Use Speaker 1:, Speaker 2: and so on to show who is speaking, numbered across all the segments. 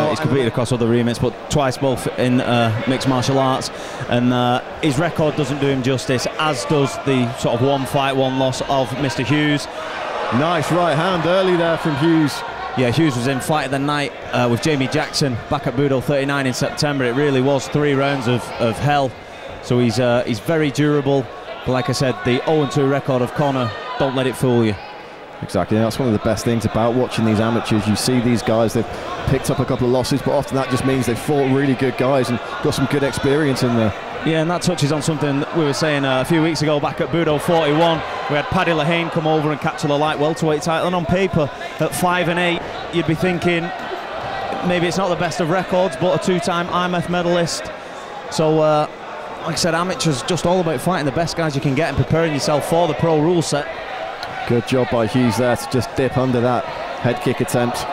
Speaker 1: He's competed across other remits, but twice both in mixed martial arts, and his record doesn't do him justice, as does the sort of one fight, one loss of Mr. Hughes.
Speaker 2: Nice right hand early there from Hughes.
Speaker 1: Yeah, Hughes was in Fight of the Night with Jamie Jackson back at Budo 39 in September. It really was 3 rounds of hell. So he's very durable. But like I said, the 0-2 record of Conor, don't let it fool you.
Speaker 2: Exactly, that's one of the best things about watching these amateurs. You see these guys, they've picked up a couple of losses, but often that just means they've fought really good guys and got some good experience in there.
Speaker 1: Yeah, and that touches on something that we were saying a few weeks ago back at Budo 41. We had Paddy Lehane come over and capture the light welterweight title, and on paper at 5 and 8, you'd be thinking maybe it's not the best of records, but a 2-time IMF medalist. So like I said, amateurs just all about fighting the best guys you can get and preparing yourself for the pro rule set.
Speaker 2: Good job by Hughes there to just dip under that head kick attempt,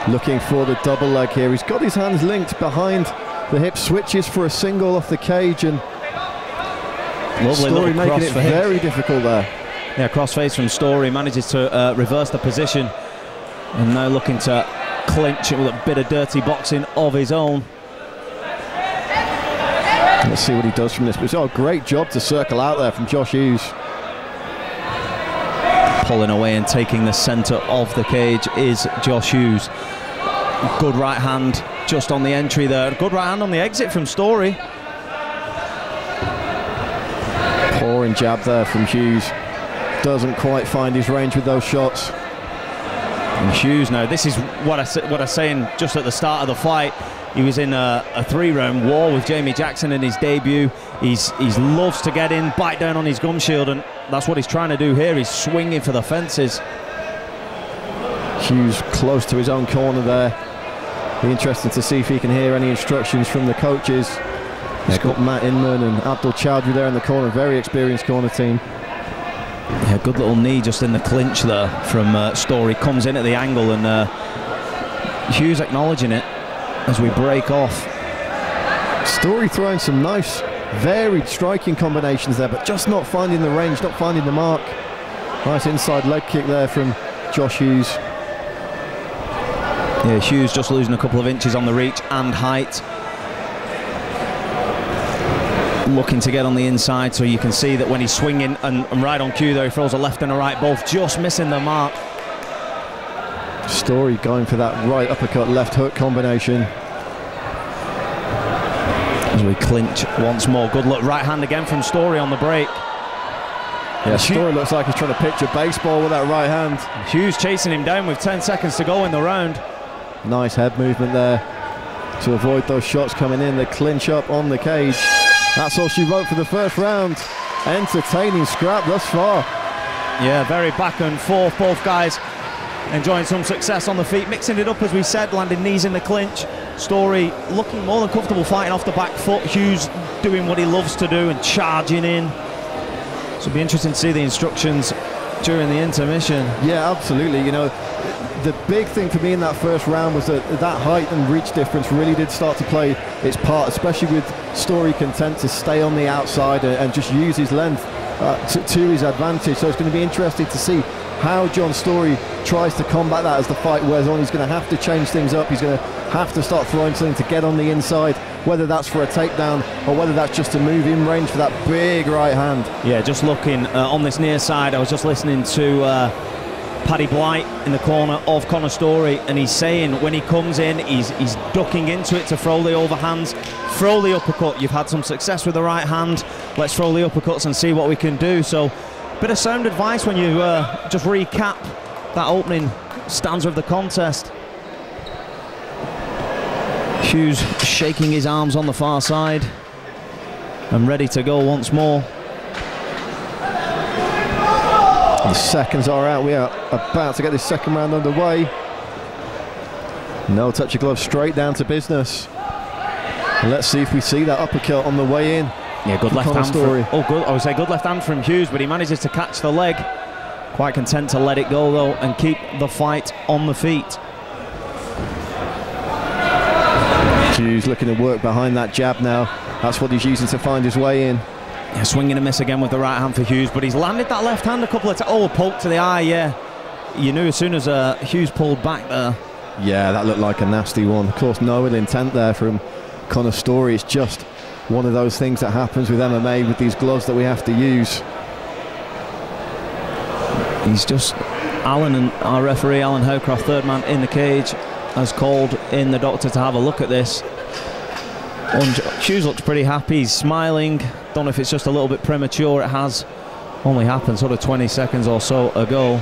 Speaker 2: looking for the double leg here. He's got his hands linked behind the hip, switches for a single off the cage, and Storey making it very difficult there.
Speaker 1: Yeah, crossface from Storey, manages to reverse the position, and now looking to clinch it with a bit of dirty boxing of his own.
Speaker 2: Let's see what he does from this. But a great job to circle out there from Josh Hughes.
Speaker 1: Pulling away and taking the centre of the cage is Josh Hughes. Good right hand just on the entry there. Good right hand on the exit from Storey.
Speaker 2: Pouring jab there from Hughes. Doesn't quite find his range with those shots.
Speaker 1: And Hughes now, this is what I was saying just at the start of the fight. He was in a 3-round war with Jamie Jackson in his debut. He's loves to get in, bite down on his gum shield, and that's what he's trying to do here. He's swinging for the fences.
Speaker 2: Hughes close to his own corner there. Be interesting to see if he can hear any instructions from the coaches. He's got Matt Inman and Abdul Chowdhury there in the corner, very experienced corner team.
Speaker 1: Yeah, good little knee just in the clinch there from Storey. Comes in at the angle, and Hughes acknowledging it as we break off.
Speaker 2: Storey throwing some nice, varied striking combinations there, but just not finding the range, not finding the mark. Nice inside leg kick there from Josh Hughes.
Speaker 1: Yeah, Hughes just losing a couple of inches on the reach and height. Looking to get on the inside, so you can see that when he's swinging, and right on cue there, he throws a left and a right, both just missing the mark.
Speaker 2: Storey going for that right uppercut, left hook combination.
Speaker 1: As we clinch once more. Good look, right hand again from Storey on the break.
Speaker 2: Yeah, Storey looks like he's trying to pitch a baseball with that right hand.
Speaker 1: Hughes chasing him down with 10 seconds to go in the round.
Speaker 2: Nice head movement there to avoid those shots coming in. They clinch up on the cage. That's all she wrote for the first round. Entertaining scrap thus far.
Speaker 1: Yeah, very back and forth. Both guys enjoying some success on the feet, mixing it up as we said, landing knees in the clinch. Storey looking more than comfortable fighting off the back foot. Hughes doing what he loves to do and charging in. So it'll be interesting to see the instructions during the intermission.
Speaker 2: Yeah, absolutely. You know, the big thing for me in that first round was that height and reach difference really did start to play its part, especially with Storey content to stay on the outside and just use his length to his advantage. So it's going to be interesting to see how John Storey tries to combat that as the fight wears on. He's going to have to change things up. He's going to have to start throwing something to get on the inside, whether that's for a takedown or whether that's just to move in range for that big right hand. Yeah,
Speaker 1: just looking on this near side, I was just listening to Paddy Blight in the corner of Conor Storey, and he's saying when he comes in, he's ducking into it to throw the overhands, throw the uppercut. You've had some success with the right hand, let's throw the uppercuts and see what we can do. So bit of sound advice when you just recap that opening stanza of the contest. Hughes shaking his arms on the far side and ready to go once more.
Speaker 2: The seconds are out. We are about to get this second round underway. No touch of glove, straight down to business. And let's see if we see that uppercut on the way in.
Speaker 1: Yeah, good left hand from, I would say good left hand from Hughes, but he manages to catch the leg. Quite content to let it go though and keep the fight on the feet.
Speaker 2: Hughes looking to work behind that jab now. That's what he's using to find his way in.
Speaker 1: Yeah, swing and a miss again with the right hand for Hughes, but he's landed that left hand a couple of times. Oh, poke to the eye, yeah. You knew as soon as Hughes pulled back there.
Speaker 2: Yeah, that looked like a nasty one. Of course, no ill intent there from Conor Storey. It's just one of those things that happens with MMA with these gloves that we have to use.
Speaker 1: He's just, Alan and our referee, Alan Howcroft, third man in the cage, has called in the doctor to have a look at this. And Hughes looks pretty happy, he's smiling. Don't know if it's just a little bit premature. It has only happened sort of 20 seconds or so ago.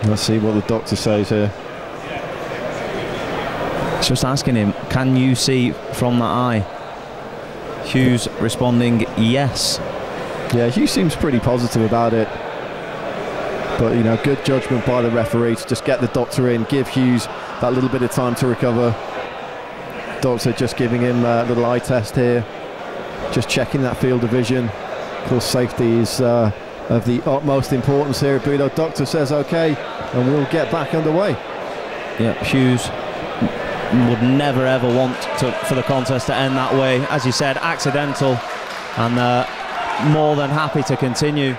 Speaker 2: Let's see what the doctor says here.
Speaker 1: It's just asking him, can you see from that eye? Hughes responding yes.
Speaker 2: Yeah, Hughes seems pretty positive about it. But, you know, good judgment by the referee to just get the doctor in, give Hughes that little bit of time to recover. Doctor just giving him a little eye test here, just checking that field of vision. Of course, safety is of the utmost importance here at Budo. Doctor says okay, and we'll get back underway.
Speaker 1: Yeah, Hughes would never ever want for the contest to end that way. As you said, accidental, and more than happy to continue.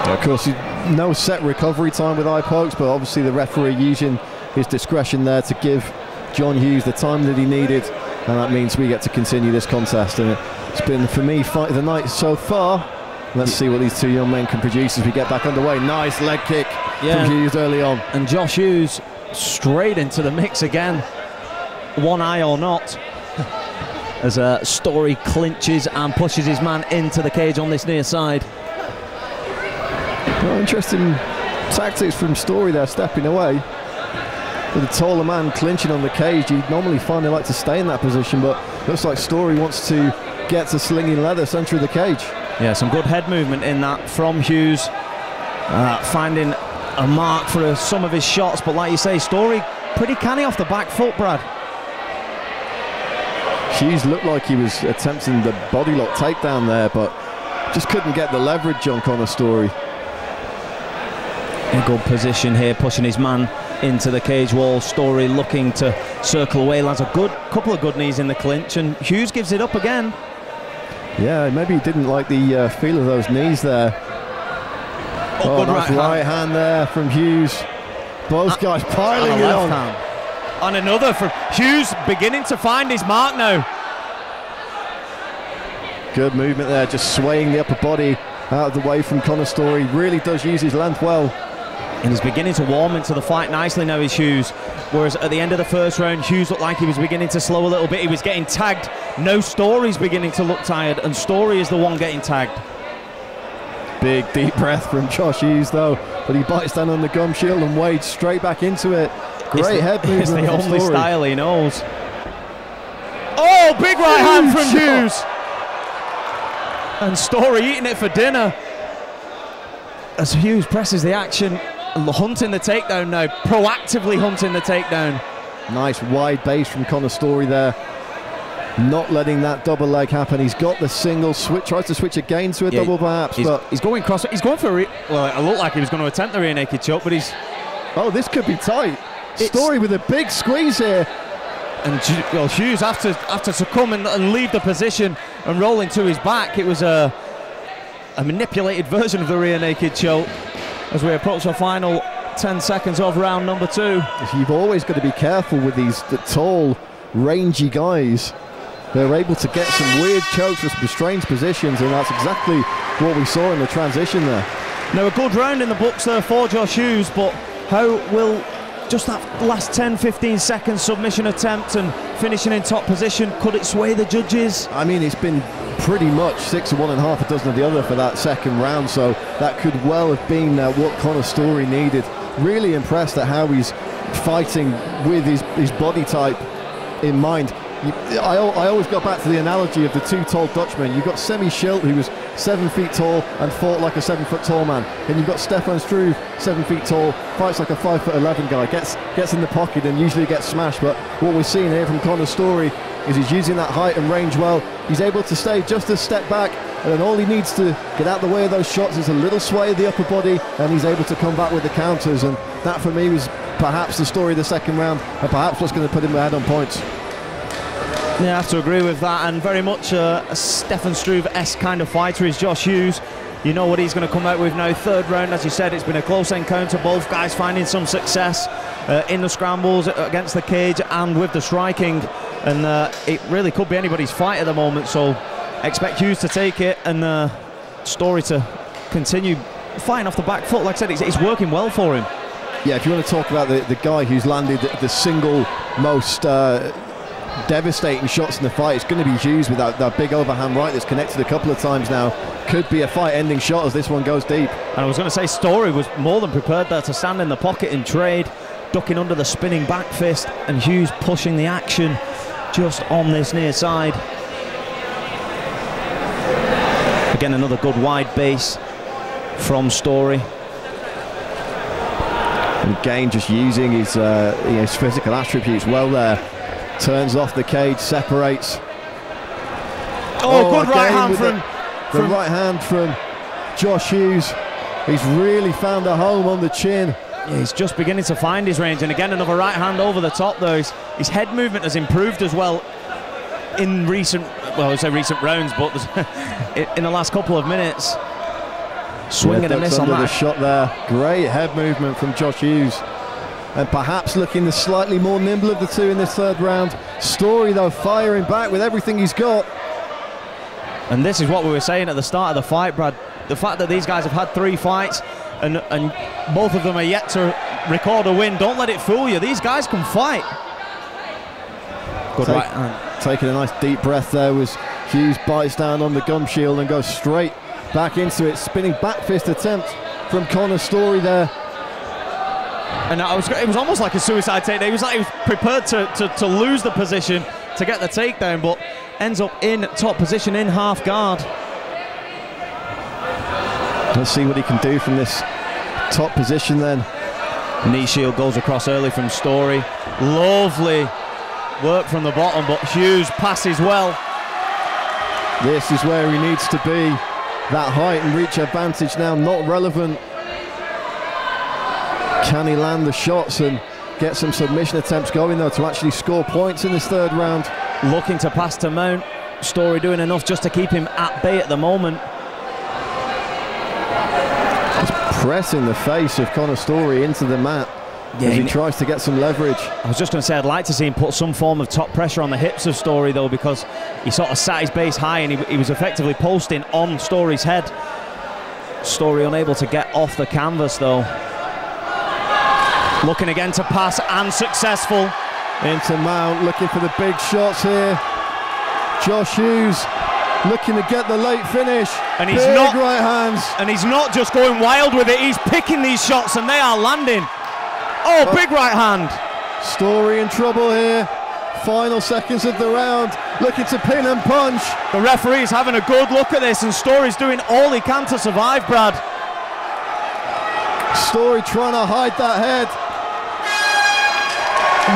Speaker 2: Of course, no set recovery time with eye pokes, but obviously the referee using his discretion there to give John Hughes the time that he needed, and that means we get to continue this contest. And it's been, for me, fight of the night so far. Let's see what these two young men can produce as we get back underway. Nice leg kick from Hughes early on.
Speaker 1: And Josh Hughes straight into the mix again, one eye or not, as Storey clinches and pushes his man into the cage on this near side.
Speaker 2: Well, interesting tactics from Storey there, stepping away. With a taller man clinching on the cage, you'd normally find they like to stay in that position, but looks like Storey wants to get to slinging leather centre of the cage.
Speaker 1: Yeah, some good head movement in that from Hughes, finding a mark for some of his shots, but like you say, Storey pretty canny off the back foot, Brad.
Speaker 2: Hughes looked like he was attempting the body lock takedown there, but just couldn't get the leverage on Conor Storey.
Speaker 1: In good position here, pushing his man into the cage wall. Storey looking to circle away, lands a couple of good knees in the clinch, and Hughes gives it up again.
Speaker 2: Yeah, maybe he didn't like the feel of those knees there. Oh, nice right hand there from Hughes. Both guys piling it on.
Speaker 1: And another from Hughes, beginning to find his mark now.
Speaker 2: Good movement there, just swaying the upper body out of the way from Conor Storey. Really does use his length well.
Speaker 1: And he's beginning to warm into the fight nicely now, is Hughes. Whereas at the end of the first round, Hughes looked like he was beginning to slow a little bit. He was getting tagged. No, Storey's beginning to look tired, and Storey is the one getting tagged.
Speaker 2: Big deep breath from Josh Hughes though, but he bites down on the gum shield and wades straight back into it. Great head movement.
Speaker 1: It's the only style he knows. Oh, big right hand from Hughes. And Storey eating it for dinner. As Hughes presses the action, hunting the takedown now, proactively hunting the takedown.
Speaker 2: Nice wide base from Conor Storey there, not letting that double leg happen. He's got the single, tries to switch again to a double perhaps, but
Speaker 1: he's going cross. He's going for well, it looked like he was going to attempt the rear naked choke, but he's...
Speaker 2: Oh, this could be tight. Storey with a big squeeze here.
Speaker 1: And well, Hughes have to succumb and leave the position and roll into his back. It was a manipulated version of the rear naked choke as we approach the final 10 seconds of round number 2.
Speaker 2: You've always got to be careful with these tall, rangy guys. They're able to get some weird chokes from strange positions, and that's exactly what we saw in the transition there.
Speaker 1: Now a good round in the books there for Josh Hughes, but how will just that last 10-15 seconds submission attempt and finishing in top position, could it sway the judges?
Speaker 2: I mean, it's been pretty much 6 of one and half a dozen of the other for that second round, so that could well have been what Conor Storey needed. Really impressed at how he's fighting with his body type in mind. I always go back to the analogy of the two tall Dutchmen. You've got Semi Schilt, who was 7 feet tall and fought like a 7 foot tall man. And you've got Stefan Struve, 7 feet tall, fights like a 5'11" guy, gets in the pocket and usually gets smashed. But what we're seeing here from Conor Storey is he's using that height and range well. He's able to stay just a step back, and then all he needs to get out the way of those shots is a little sway of the upper body, and he's able to come back with the counters. And that for me was perhaps the story of the second round, and perhaps what's going to put him ahead on points.
Speaker 1: Yeah, I have to agree with that, and very much a Stefan Struve-esque kind of fighter is Josh Hughes. You know what he's going to come out with now. Third round, as you said, it's been a close encounter. Both guys finding some success in the scrambles against the cage and with the striking, and it really could be anybody's fight at the moment, so expect Hughes to take it and Storey to continue fighting off the back foot. Like I said, it's working well for him.
Speaker 2: Yeah, if you want to talk about the guy who's landed the single most devastating shots in the fight, it's going to be Hughes with that big overhand right that's connected a couple of times now. Could be a fight-ending shot as this one goes deep.
Speaker 1: And I was going to say, Storey was more than prepared there to stand in the pocket and trade, ducking under the spinning back fist, and Hughes pushing the action just on this near side. Again, another good wide base from Storey.
Speaker 2: And again, just using his physical attributes well there. Turns off the cage, separates.
Speaker 1: Good right hand from
Speaker 2: the right hand from Josh Hughes. He's really found a home on the chin.
Speaker 1: Yeah, he's just beginning to find his range, and again another right hand over the top though. His head movement has improved as well in recent, well, I would say recent rounds, but in the last couple of minutes. Swing and a miss on that.
Speaker 2: The shot there. Great head movement from Josh Hughes. And perhaps looking the slightly more nimble of the two in this third round. Storey, though, firing back with everything he's got.
Speaker 1: And this is what we were saying at the start of the fight, Brad. The fact that these guys have had 3 fights and both of them are yet to record a win, don't let it fool you. These guys can fight. Good right hand.
Speaker 2: Taking a nice deep breath there was Hughes, bites down on the gum shield and goes straight back into it. Spinning back fist attempt from Conor Storey there.
Speaker 1: And it was almost like a suicide takedown. He was prepared to lose the position to get the takedown, but ends up in top position in half guard.
Speaker 2: Let's see what he can do from this top position then.
Speaker 1: Knee shield goes across early from Storey. Lovely work from the bottom, but Hughes passes well.
Speaker 2: This is where he needs to be. That height and reach advantage now not relevant. Can he land the shots and get some submission attempts going though to actually score points in this third round?
Speaker 1: Looking to pass to mount. Storey doing enough just to keep him at bay at the moment.
Speaker 2: Just pressing the face of Conor Storey into the mat as he tries to get some leverage.
Speaker 1: I was just going to say I'd like to see him put some form of top pressure on the hips of Storey though, because he sort of sat his base high and he was effectively posting on Storey's head. Storey unable to get off the canvas though. Looking again to pass and successful.
Speaker 2: Into mount, looking for the big shots here. Josh Hughes looking to get the late finish.
Speaker 1: And he's
Speaker 2: big
Speaker 1: not
Speaker 2: right hands.
Speaker 1: And he's not just going wild with it, he's picking these shots and they are landing. Oh, big right hand.
Speaker 2: Storey in trouble here. Final seconds of the round, looking to pin and punch.
Speaker 1: The referee's having a good look at this and Storey's doing all he can to survive, Brad.
Speaker 2: Storey trying to hide that head.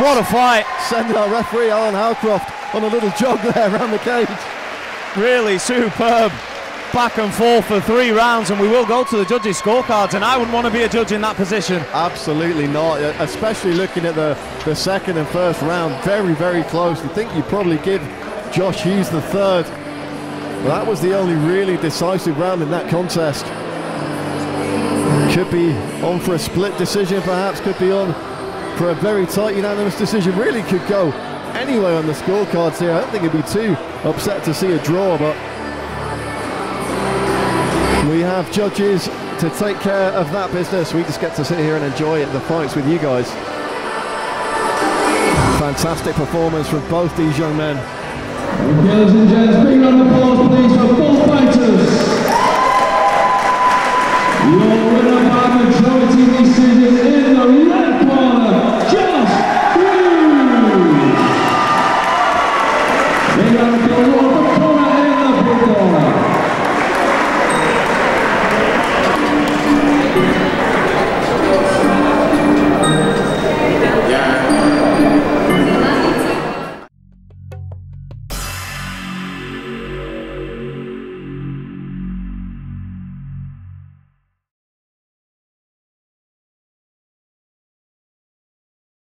Speaker 1: What a fight.
Speaker 2: Sending our referee Alan Howcroft on a little jog there around the cage.
Speaker 1: Really superb back and forth for 3 rounds, and we will go to the judges' scorecards, and I wouldn't want to be a judge in that position.
Speaker 2: Absolutely not, especially looking at the second and first round. Very, very close. I think you'd probably give Josh Hughes the third. But that was the only really decisive round in that contest. Could be on for a split decision, perhaps, could be on for a very tight unanimous decision. Really could go anyway on the scorecards here. I don't think it'd be too upset to see a draw, but we have judges to take care of that business. We just get to sit here and enjoy the fights with you guys. Fantastic performance from both these young men.
Speaker 3: Ladies and gents, big round of applause please for both fighters. Your winner by majority decision is